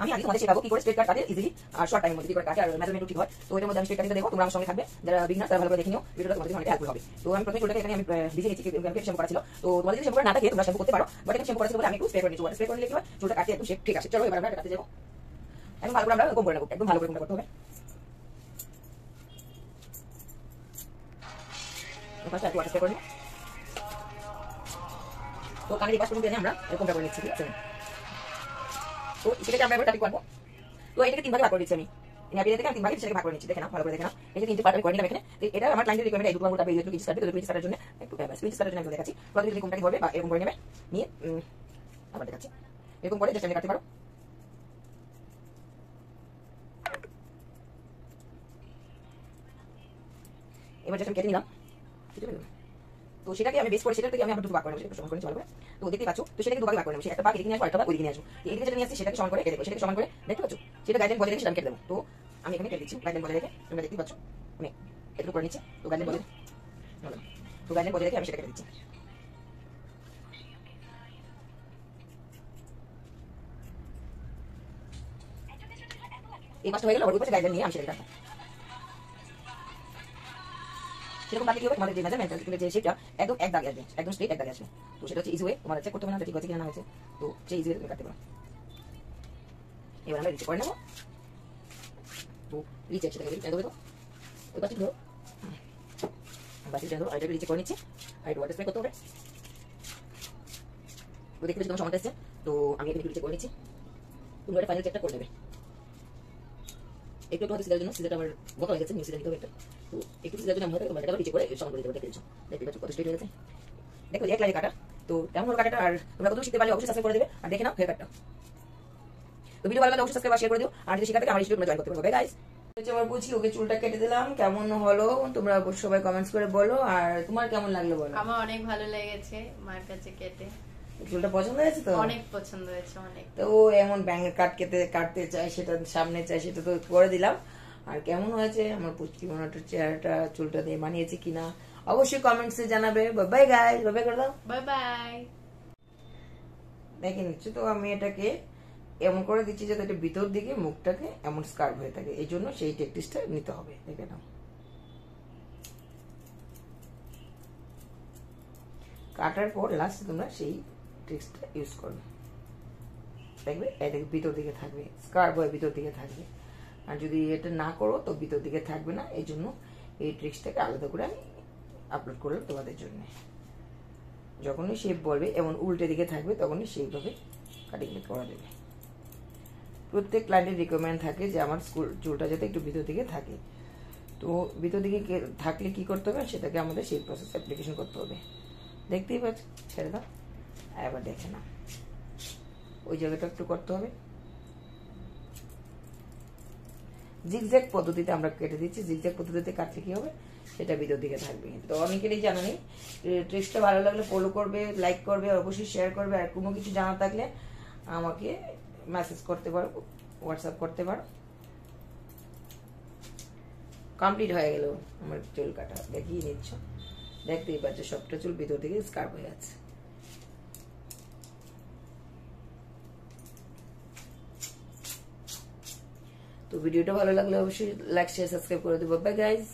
আমি আগে তোমাদের শেখাবো কি করে স্ট্রেট কাট কাটে ইজিলি আর শর্ট টাইমের মধ্যে কি করে কাটে আর মেজারমেন্ট ঠিক হয়। তো এটার মধ্যে আমি স্ট্রেট কাটিংটা দেখো, তোমরা আমার সঙ্গে থাকবে, যারা বিগিনার তারা ভালো করে দেখে নিও, ভিডিওটা তোমাদের অনেক হেল্পফুল হবে। তো আমি প্রথমে চুলটাকে এখানে আমি ভিজে নিচ্ছি, শ্যাম্পু করা ছিল। তো তোমাদের যদি শ্যাম্পু করা না থাকে তোমরা শ্যাম্পু করতে পারো, বাট এখানে শ্যাম্পু করা ছিল বলে আমি একটু স্প্রে করে নিচ্ছি। স্প্রে করে নিলে কি হয় চুলটা কাটতে একদম শেপ ঠিক আছে। চলো এবার আমরা কাটতে যাবো। এখন ভালো করে আমরা কম করে নেবো, একদম ভালো করে করতে হবে। ফার্স্ট একটু স্প্রে করে নিই। তো কানের এই পাশ পর্যন্ত এনে আমরা এরকমটা করে নিচ্ছি, ঠিক আছে। তো সেটাকে আমরা এবার কাটিং করবো। তো এটাকে 3 ভাগে ভাগ করে দিচ্ছি আমি। আমি 3 ভাগে সেটাকে ভাগ করে নিচ্ছি, দেখে নাও ভালো করে দেখে নাও। এই যে 3টে পার্ট আমি করে নিলাম এখানে। এটা আমার ক্লায়েন্টের রিকোয়ারমেন্ট, এই দুটো আঙুল তারপরে এই দুটো পিস কাটবে, তো পিস কাটার জন্য একটু পিস কাটার জন্য আমি দেখাচ্ছি। প্রথমে যদি কোনটাকে ধরবে বা এরকম করে নেবে, নিয়ে আবার দেখাচ্ছি এরকম করে জাস্ট আমি কাটতে পারো। এবার জাস্ট আমি কেটে নিলাম। তো সেটাকে আমি বেস করে সেটা থেকে আমি আবার দুটো ভাগ করে নেব, সেটা সমান করে চলবে। তো দেখতে পাচ্ছ, তো সেটাকে দুটো ভাগে ভাগ করে নেব। একটা ভাগ এদিকে নিয়ে আসবো, একটা ভাগ ওইদিকে নিয়ে আসবো। এদিকে যেটা নিয়ে আসছি সেটাকে সমান করে কেটে দেবো, সেটাকে সমান করে দেখতে পাচ্ছ, সেটা গাইডলাইন বজায় রেখে সেটা আমি কেটে দেবো। তো আমি এখানে কেটে দিচ্ছি গাইডলাইন বজায় রেখে, তোমরা দেখতে পাচ্ছ আমি একটু করে নিচ্ছি। তো গাইডলাইন বজায় রেখে আমি সেটা কেটে দিচ্ছি। এই পাশটা হয়ে গেল, ওর উপরে গাইডলাইন নিয়ে আমি সেটা কাটবো। সেরকম বাকি কি হবে, তোমাদের যে মেজারমেন্ট যে শেপটা একদম এক দাগে আসবে, একদম স্ট্রেট এক দাগে আসবে। তো সেটা হচ্ছে ইজি ওয়ে, তোমার চেক করতে হবে না ঠিক আছে কিনা না হয়েছে। তো সেই ইজি ওয়ে তুমি কাটতে পারো। এবার আমরা রিচেক করে নেবো। তো রিচেক সেটাকে রিচেক দেবো। তো ওই পাশে ধরো, বাকি ধরো, আর এটাকে রিচেক করে নিচ্ছি। আর একটু ওয়াটার স্প্রে করতে হবে। তো দেখতে পাচ্ছি তোমার সমানটা এসছে। তো আমি এখানে রিচেক করে নিচ্ছি। তুমি একটা ফাইনাল চেকটা করে নেবে। একটু হয়তো সিজারের জন্য, সিজারটা আমার বড় হয়ে গেছে, নিউ সিজার নিতে হবে একটা। তো একটু সিজারের জন্য আমরা এটা রিচেক করে সমান করে দিতে হবে। দেখতে পাচ্ছ কত স্ট্রেট হয়ে গেছে। দেখো এক লাইনে কাটা। তো কেমন হলো কাটাটা, আর তোমরা কত শিখতে পারলে অবশ্যই সাবস্ক্রাইব করে দেবে আর দেখে নাও হেয়ার কাটটা। তো ভিডিও ভালো লাগলে অবশ্যই সাবস্ক্রাইব আর শেয়ার করে দিও, আর যদি শিখা থাকে আমার ইনস্টিটিউটে জয়েন করতে পারো। Bye guys. আমার বুঝি ওকে চুলটা কেটে দিলাম, কেমন হলো তোমরা অবশ্যই সবাই কমেন্টস করে বলো, আর তোমার কেমন লাগলো বলো। আমার অনেক ভালো লেগেছে মার কাছে কেটে। চুলটা পছন্দ হয়েছে তো? অনেক পছন্দ হয়েছে অনেক। তো ও এমন ব্যাঙের কাটতে চাই, সেটা সামনে চাই, সেটা তো করে দিলাম। আর কেমন হয়েছে আমার পুচকি মনাটার চেহারাটা চুলটা দিয়ে মানিয়েছে কিনা অবশ্যই কমেন্টসে জানাবে। বাই গাইস, বাই করে দাও, বাই বাই। দেখে নিচ্ছি। তো আমি এটাকে এমন করে দিচ্ছি যাতে এটা ভিতর দিকে মুখটাকে এমন স্কার্ভ হয়ে থাকে, এই জন্য সেই টেকনিকটা নিতে হবে। দেখে নাও, কাটার পর লাস্টে তোমরা সেই ট্রিক্সটা ইউজ করবে, দেখবে এটা ভিতর দিকে থাকবে, স্কার্ভ হয়ে ভিতর দিকে থাকবে। আর যদি এটা না করো তো ভিতর দিকে থাকবে না, এই জন্য এই ট্রিক্সটাকে আলাদা করে আমি আপলোড করলাম তোমাদের জন্য। যখনই শেপ বলবে এমন উল্টে দিকে থাকবে, তখনই সেইভাবে কাটিং করা দেবে। প্রত্যেক ক্লায়েন্টের রিকোয়ারমেন্ট থাকে যে আমার চুলটা যাতে একটু ভিতর দিকে থাকে। তো ভিতর দিকে থাকলে কি করতে হবে, সেটাকে আমাদের সেই প্রসেস অ্যাপ্লিকেশন করতে হবে। দেখতেই পাচ্ছ, ছেড়ে দাও, এবার দেখে না ওই জায়গাটা একটু করতে হবে। জিগজ্যাগ পদ্ধতিতে আমরা কেটে দিচ্ছি। জিগজ্যাগ পদ্ধতিতে কাটলে কি হবে, সেটা ভিতর দিকে থাকবে। তো অনেকেরই জানা নেই। ট্রিক্সটা ভালো লাগলে ফলো করবে, লাইক করবে, অবশ্যই শেয়ার করবে। আর কোনো কিছু জানা থাকলে আমাকে মেসেজ করতে পারো, হোয়াটসঅ্যাপ করতে পারো। কমপ্লিট হয়ে গেল আমার চুল কাটা, দেখিয়ে নিচ্ছ, দেখতেই পাচ্ছ সবটা চুল ভিতর দিকে স্কার্ফ হয়ে আছে। তো ভিডিওটা ভালো লাগলে অবশ্যই লাইক শেয়ার সাবস্ক্রাইব করে দেবো। Bye guys.